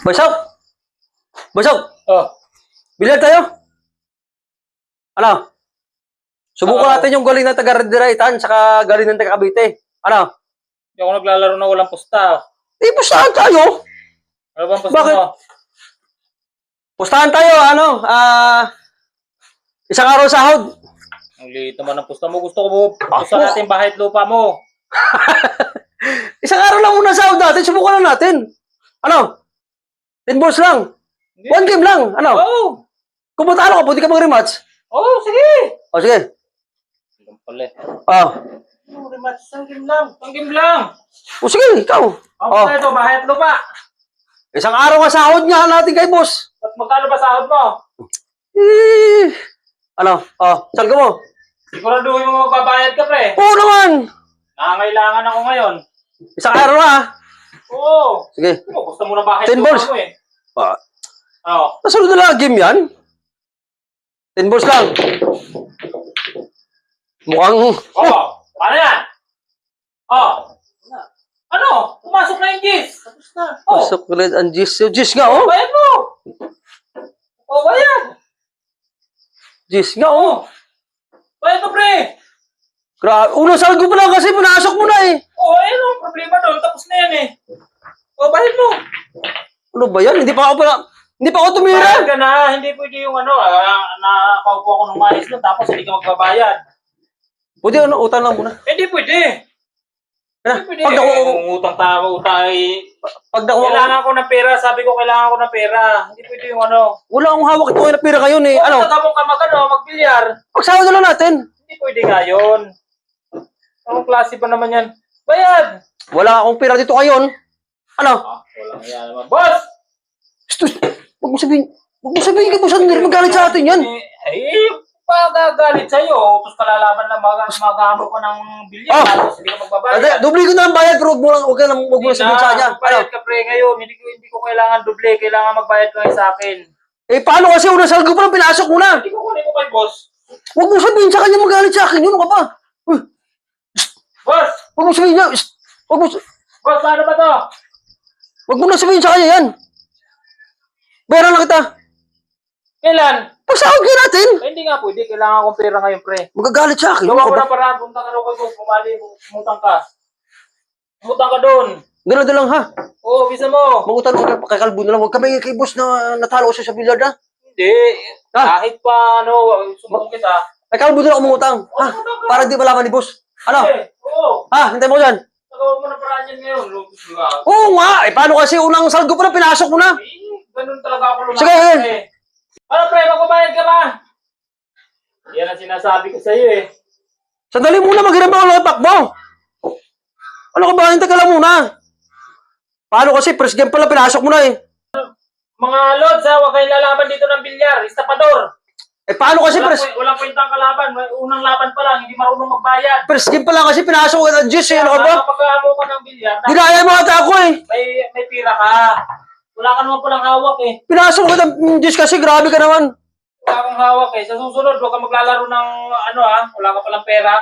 Basok! Basok! Oh, Bilad tayo! Ano? Subukan Oo. natin yung galing ng taga-Diraitan saka galing ng taga-Cavite. Ano? hindi ako naglalaro na walang pusta. Pustahan tayo! Ano bang pusta Bakit? mo? Pustahan tayo, ano? Isang araw sahod. Ang liit naman ng pusta mo. Gusto ko pusta Ako? natin bahay at lupa mo. Isang araw lang muna sahod natin. Subukan lang natin. Ano? 10 balls lang. Hindi. One game lang. Ano? Oh! Kung matalo ka, pwede ka mag-rematch. Oh, sige! O, sige. Ang pala. Oh. Oh, rematch. Isang game lang. Isang game lang. O, sige, ikaw. Ang Oh. pusta ito, bahay at lupa. Isang araw nga sahod nga natin kay boss. At magkano ba sahod mo? Ano? Oh, saan ka mo? Siguraduhin mo magbabayad ka, pre. Oo naman. Nangangailangan ako ngayon. Isang araw na. Oo. Sige. Oh, gusto mo na bahay at 10 lupa balls. mo eh. Ah, Oo. nasunod na lang game yan. 10 balls lang. Mukhang... Oh, paano yan? Oh. Ano? Pumasok na yung Gis. Tapos na. Oh. Pasok ulit ang Gis. Yung Gis nga, oh. Bayad mo. Oh, bayad. Gis nga, oh. Bayad mo, pre. Grabe. Unang salgo pa lang kasi pinasok mo na eh. Oh, ayun ang problema doon. Tapos na yan eh. Oh, bayad mo. Ano ba yan? Hindi pa ako tumira. Bayad ka na. Hindi pwede yung ano, nakaupo ako ng mais doon tapos hindi ka magbabayad. Pwede ano, utang lang muna. Hindi pwede. Ano? Hindi pwede. Pag ako, Utang tao, utang eh. pag ako, Kailangan ko ng pera. Sabi ko, kailangan ko ng pera. Hindi pwede yung ano. wala akong hawak ito na pera ngayon eh. Ano? Tagamong ka magbilyar. Pagsahod na lang natin. Hindi pwede nga yun. Anong klase pa naman yan? Bayad! Wala akong pera dito ngayon. Ano? Walang yan naman. Boss! Huwag mo sabihin ka po saan magalit sa atin yan. Pagagalit sa'yo, tapos kalalaban na mag-amo ko ng bilyar, tapos hindi ka magbabayad. Doble ko na ang bayad pero huwag ka lang sabihin sa kanya. Ano? Bayad ka pre ngayon, hindi ko kailangan doble, kailangan magbayad ka ngayon sa akin. Eh paano kasi unang salgo pa lang pinasok mo na. Hindi ko kunin ko kay boss. Huwag mo sabihin sa kanya magalit sa akin. Yun ka pa. Boss! Huwag mo sabihin niya. Boss, paano ba to? Huwag mo na sabihin sa kanya yan. Bayaran lang kita. Kailan? Pagsahod ka natin. Hindi nga pwede, kailangan kong pera ngayon pre. Magagalit sa akin. Gawa ko na paraan, punta ka daw kay boss, umutang ka. Umutang ka doon. Ganun na lang ha. Oo, bisa mo. Magutan ko kay Kalbo na lang. Huwag kami kay boss na natalo ko siya sa billiard ha. Hindi. Kahit pa, sumbong kita. Kay Kalbo na lang umutang. Ha? Para di malaman ni boss. Ano? Oo. Ha? Hintay mo dyan. Nagawa mo na paraan yan ngayon. Lupis ka. Oo nga. Paano kasi unang salgo pa lang pinasok mo na. Ganun talaga ako lumakas. Sige. Ano pre, magbabayad ka ba? Yan ang sinasabi ko sa'yo eh. Sandali muna. Maghiram ako ng takbo. Ano ka ba? Hintay ka lang muna. Paano kasi first game pa lang pinasok mo na eh. Mga lods ha, huwag kayong lalaban dito ng bilyar. Istapador. Eh paano kasi Walang kwentang kalaban. Unang laban pa lang, hindi marunong magbayad. first game pa lang kasi pinasok ko ng Gis eh. Ano ka ba? Kapag-amo ka ng bilyar, Ginaya mo ata ako eh. may pira ka. Wala ka naman palang hawak eh. Pinasok ko ng Gis kasi grabe ka naman. Wala kang hawak eh. Sa susunod, huwag ka maglalaro ng wala ka palang pera.